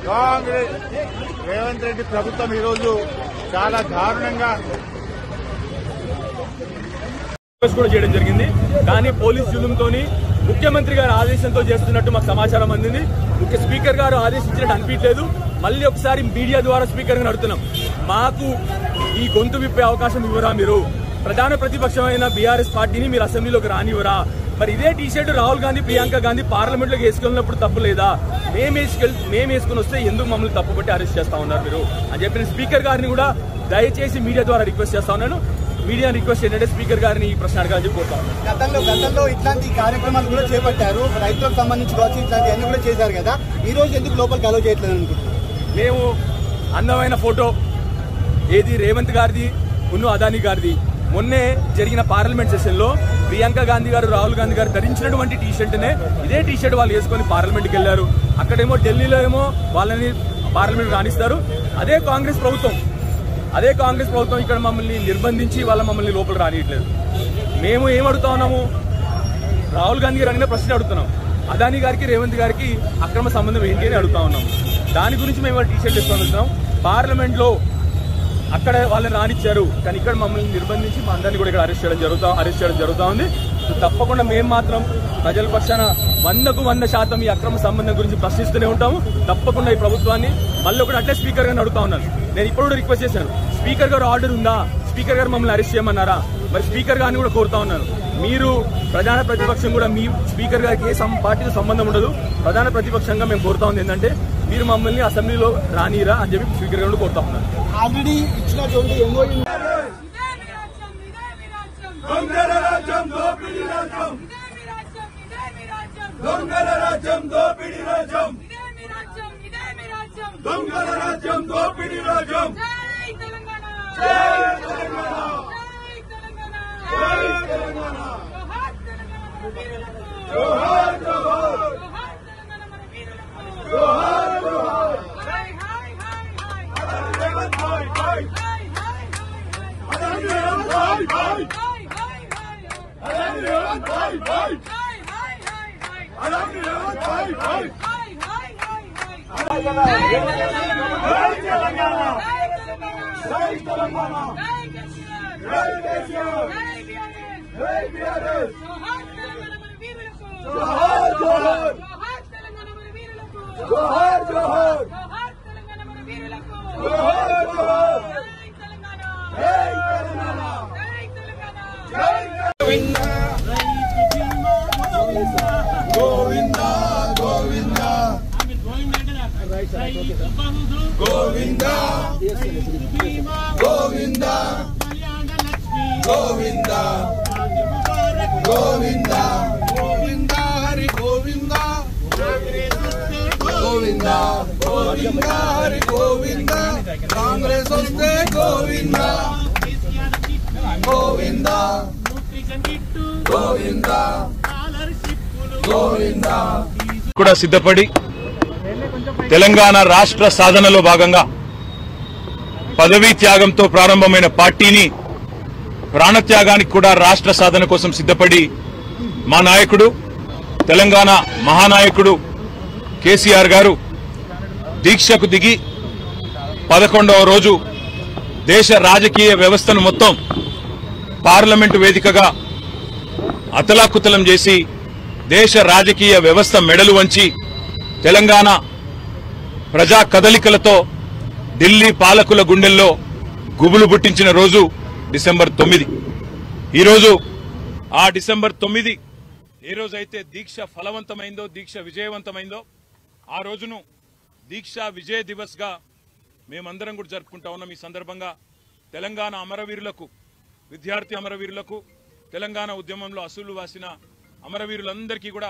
కాంగ్రెస్ రేవంత్ రెడ్డి ప్రభుత్వం ఈరోజు చాలా దారుణంగా కూడా చేయడం జరిగింది. కానీ పోలీస్ జులుంతోని ముఖ్యమంత్రి గారి ఆదేశంతో చేస్తున్నట్టు మాకు సమాచారం అందింది. స్పీకర్ గారు ఆదేశించినట్టు అనిపించలేదు. మళ్ళీ ఒకసారి మీడియా ద్వారా స్పీకర్ గారు అడుగుతున్నాం, మాకు ఈ గొంతు విప్పే అవకాశం ఇవ్వరా? మీరు ప్రధాన ప్రతిపక్షమైన బీఆర్ఎస్ పార్టీని మీరు అసెంబ్లీలోకి రానివ్వరా? మరి ఇదే టీషర్ట్ రాహుల్ గాంధీ, ప్రియాంక గాంధీ పార్లమెంట్లోకి వేసుకెళ్ళినప్పుడు తప్పు లేదా? మేము వేసుకుని వస్తే ఎందుకు మమ్మల్ని తప్పుపట్టి అరెస్ట్ చేస్తా ఉన్నారు మీరు అని చెప్పిన స్పీకర్ గారిని కూడా దయచేసి మీడియా ద్వారా రిక్వెస్ట్ చేస్తా ఉన్నాను. మీడియా రిక్వెస్ట్ ఏంటంటే స్పీకర్ గారిని ఈ ప్రశ్న అడగాలని కోరుతా ఉన్నాను. గతంలో ఇట్లాంటి కార్యక్రమాలు కూడా చేపట్టారు, రైతులకు సంబంధించి కావచ్చు, ఇట్లాంటి అన్ని కూడా చేశారు కదా. ఈ రోజు ఎందుకు లోపలికి అలో చేయట్లేదు అనుకుంటున్నారు? మేము అందమైన ఫోటో ఏది రేవంత్ గారిది, అదానీ గారిది. మొన్నే జరిగిన పార్లమెంట్ సెషన్ లో ప్రియాంక గాంధీ గారు, రాహుల్ గాంధీ గారు ధరించినటువంటి టీషర్ట్నే ఇదే టీషర్ట్ వాళ్ళు వేసుకొని పార్లమెంట్కి వెళ్లారు. అక్కడేమో ఢిల్లీలో ఏమో వాళ్ళని పార్లమెంట్ రాణిస్తారు. అదే కాంగ్రెస్ ప్రభుత్వం ఇక్కడ మమ్మల్ని నిర్బంధించి మమ్మల్ని లోపల రానియట్లేదు. మేము ఏం అడుగుతా ఉన్నాము? రాహుల్ గాంధీ గారు అడిగిన ప్రశ్న అడుగుతున్నాం. అదానీ గారికి, రేవంత్ గారికి అక్రమ సంబంధం ఏంటి అని అడుగుతా ఉన్నాము. దాని గురించి మేము టీషర్ట్ వేసుకొని వెళ్తున్నాం. పార్లమెంట్ లో అక్కడ వాళ్ళని రానిచ్చారు, కానీ ఇక్కడ మమ్మల్ని నిర్బంధించి మా అందరినీ కూడా ఇక్కడ అరెస్ట్ చేయడం జరుగుతూ ఉంది. తప్పకుండా మేము మాత్రం ప్రజల పక్షాన 100% ఈ అక్రమ సంబంధం గురించి ప్రశ్నిస్తూనే ఉంటాము. తప్పకుండా ఈ ప్రభుత్వాన్ని మళ్ళీ ఒకటి అట్లే స్పీకర్ గారిని అడుగుతా ఉన్నాను. నేను ఇప్పుడు కూడా రిక్వెస్ట్ చేశాను, స్పీకర్ గారు ఆర్డర్ ఉందా? స్పీకర్ గారు మమ్మల్ని అరెస్ట్ చేయమన్నారా? మరి స్పీకర్ గారిని కూడా కోరుతా ఉన్నాను, మీరు ప్రధాన ప్రతిపక్షం కూడా మీ స్పీకర్ గారికి ఏ పార్టీతో సంబంధం ఉండదు. ప్రధాన ప్రతిపక్షంగా మేము కోరుతా ఉంది ఏంటంటే మీరు మమ్మల్ని అసెంబ్లీలో రానిరా అని చెప్పి స్పీకర్ గారు కోరుతా ఉన్నారు. ఆల్రెడీ ఇచ్చినటువంటి కాంగ్రెస్ వస్తే గోవింద గోవింద గోవింద గోవింద కూడా సిద్ధపడి తెలంగాణ రాష్ట్ర సాధనలో భాగంగా పదవీ త్యాగంతో ప్రారంభమైన పార్టీని ప్రాణత్యాగానికి కూడా రాష్ట్ర సాధన కోసం సిద్ధపడి మా నాయకుడు తెలంగాణ మహానాయకుడు కేసీఆర్ గారు దీక్షకు దిగి 11వ రోజు దేశ రాజకీయ వ్యవస్థను మొత్తం పార్లమెంటు వేదికగా అతలాకుతలం చేసి దేశ రాజకీయ వ్యవస్థ మెడలు వంచి తెలంగాణ ప్రజా కదలికలతో ఢిల్లీ పాలకుల గుండెల్లో గుబులు పుట్టించిన రోజు డిసెంబర్ 9. ఈరోజు ఆ డిసెంబర్ 9 ఏ రోజైతే దీక్ష ఫలవంతమైందో, దీక్ష విజయవంతమైందో, ఆ రోజును దీక్ష విజయ దివస్ గా మేమందరం కూడా జరుపుకుంటా ఉన్నాం. ఈ సందర్భంగా తెలంగాణ అమరవీరులకు, విద్యార్థి అమరవీరులకు, తెలంగాణ ఉద్యమంలో అసూలు వాసిన అమరవీరులందరికీ కూడా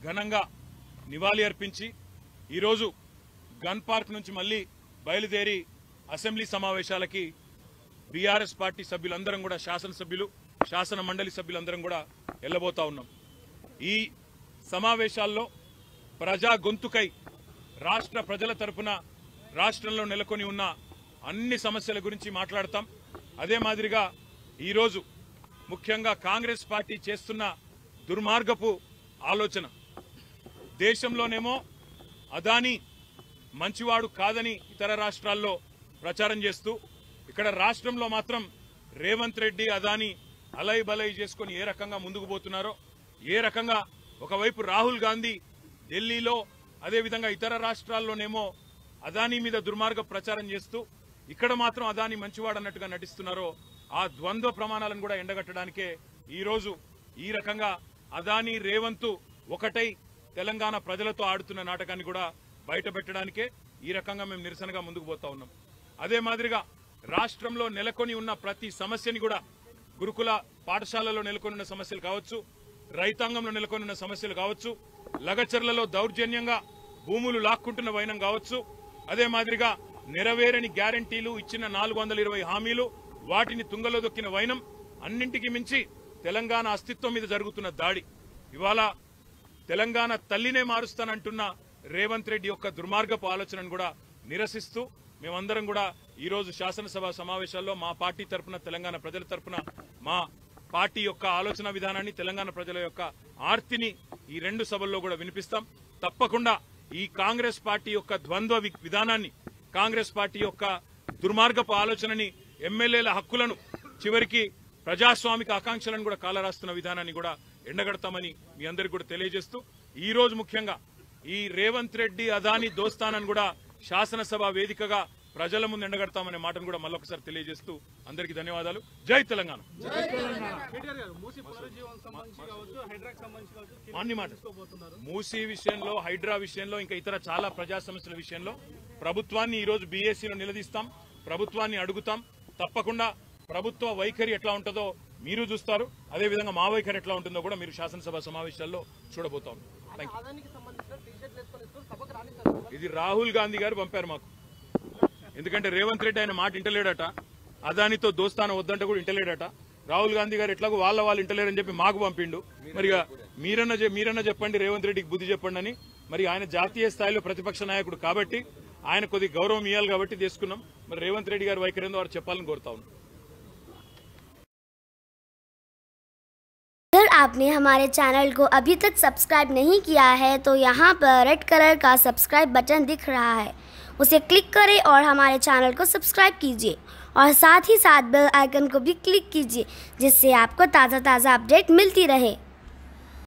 ఘనంగా నివాళి అర్పించి ఈరోజు గన్ పార్క్ నుంచి మళ్ళీ బయలుదేరి అసెంబ్లీ సమావేశాలకి బీఆర్ఎస్ పార్టీ సభ్యులందరం కూడా, శాసనసభ్యులు, శాసన మండలి సభ్యులందరం కూడా వెళ్లబోతా ఉన్నాం. ఈ సమావేశాల్లో ప్రజా గొంతుకై రాష్ట్ర ప్రజల తరపున రాష్ట్రంలో నెలకొని ఉన్న అన్ని సమస్యల గురించి మాట్లాడతాం. అదే మాదిరిగా ఈరోజు ముఖ్యంగా కాంగ్రెస్ పార్టీ చేస్తున్న దుర్మార్గపు ఆలోచన, దేశంలోనేమో అదానీ మంచివాడు కాదని ఇతర రాష్ట్రాల్లో ప్రచారం చేస్తూ, ఇక్కడ రాష్ట్రంలో మాత్రం రేవంత్ రెడ్డి అదానీ అలై బలై చేసుకుని ఏ రకంగా ముందుకు పోతున్నారో, ఏ రకంగా ఒకవైపు రాహుల్ గాంధీ ఢిల్లీలో, అదేవిధంగా ఇతర రాష్ట్రాల్లోనేమో అదానీ మీద దుర్మార్గ ప్రచారం చేస్తూ ఇక్కడ మాత్రం అదానీ మంచివాడు అన్నట్టుగా నటిస్తున్నారో, ఆ ద్వంద్వ ప్రమాణాలను కూడా ఎండగట్టడానికే ఈరోజు ఈ రకంగా అదానీ రేవంత్ ఒకటై తెలంగాణ ప్రజలతో ఆడుతున్న నాటకాన్ని కూడా బయట పెట్టడానికే ఈ రకంగా మేము నిరసనగా ముందుకు పోతా ఉన్నాం. అదే మాదిరిగా రాష్ట్రంలో నెలకొని ఉన్న ప్రతి సమస్యని కూడా, గురుకుల పాఠశాలలో నెలకొని ఉన్న సమస్యలు కావచ్చు, రైతాంగంలో నెలకొని ఉన్న సమస్యలు కావచ్చు, లగచర్లలో దౌర్జన్యంగా భూములు లాక్కుంటున్న వైనం కావచ్చు, అదే మాదిరిగా నెరవేరని గ్యారంటీలు, ఇచ్చిన 420 హామీలు, వాటిని తుంగలో దొక్కిన వైనం, అన్నింటికి మించి తెలంగాణ అస్తిత్వం మీద జరుగుతున్న దాడి, ఇవాళ తెలంగాణ తల్లినే మారుస్తానంటున్న రేవంత్ రెడ్డి యొక్క దుర్మార్గపు ఆలోచనను కూడా నిరసిస్తూ మేమందరం కూడా ఈరోజు శాసనసభ సమావేశాల్లో మా పార్టీ తరఫున, తెలంగాణ ప్రజల తరఫున మా పార్టీ యొక్క ఆలోచన విధానాన్ని, తెలంగాణ ప్రజల యొక్క ఆర్తిని ఈ రెండు సభల్లో కూడా వినిపిస్తాం. తప్పకుండా ఈ కాంగ్రెస్ పార్టీ యొక్క ద్వంద్వ విధానాన్ని, కాంగ్రెస్ పార్టీ యొక్క దుర్మార్గపు ఆలోచనని, ఎమ్మెల్యేల హక్కులను, చివరికి ప్రజాస్వామిక ఆకాంక్షలను కూడా కాలరాస్తున్న విధానాన్ని కూడా ఎండగడతామని మీ అందరికీ కూడా తెలియజేస్తూ, ఈ రోజు ముఖ్యంగా ఈ రేవంత్ రెడ్డి అదానీ దోస్తానని కూడా శాసనసభ వేదికగా ప్రజల ముందు ఎండగడతామనే మాటను కూడా మళ్ళొకసారి తెలియజేస్తూ అందరికీ ధన్యవాదాలు. జై తెలంగాణ. అన్ని మాట మూసీ విషయంలో, హైడ్రా విషయంలో, ఇంకా ఇతర చాలా ప్రజా సమస్యల విషయంలో ప్రభుత్వాన్ని ఈరోజు బీఏసీలో నిలదీస్తాం, ప్రభుత్వాన్ని అడుగుతాం. తప్పకుండా ప్రభుత్వ వైఖరి ఎట్లా ఉంటుందో మీరు చూస్తారు, అదేవిధంగా మా వైఖరి ఎట్లా ఉంటుందో కూడా మీరు శాసనసభ సమావేశాల్లో చూడబోతాం. ఇది రాహుల్ గాంధీ గారు పంపారు మాకు, ఎందుకంటే రేవంత్ రెడ్డి ఆయన మాట ఇంటలేడట, అదానితో దోస్తాన వద్దంటే కూడా ఇంటలేడట. రాహుల్ గాంధీ గారు ఎట్లాగో వాళ్ళు ఇంటలేరని చెప్పి మాకు పంపిండు. మరి మీరన్నా చెప్పండి, రేవంత్ రెడ్డికి బుద్ధి చెప్పండి అని. మరి ఆయన జాతీయ స్థాయిలో ప్రతిపక్ష నాయకుడు కాబట్టి ఆయన కొద్ది గౌరవం ఇవ్వాలి కాబట్టి తీసుకున్నాం. మరి రేవంత్ రెడ్డి గారి వైఖరి ఏందో వారు చెప్పాలని కోరుతా ఉన్నాం. अगर आपने हमारे चैनल को अभी तक सब्सक्राइब नहीं किया है तो यहाँ पर रेड कलर का सब्सक्राइब बटन दिख रहा है, उसे क्लिक करें और हमारे चैनल को सब्सक्राइब कीजिए और साथ ही साथ बेल आइकन को भी क्लिक कीजिए, जिससे आपको ताज़ा अपडेट मिलती रहे।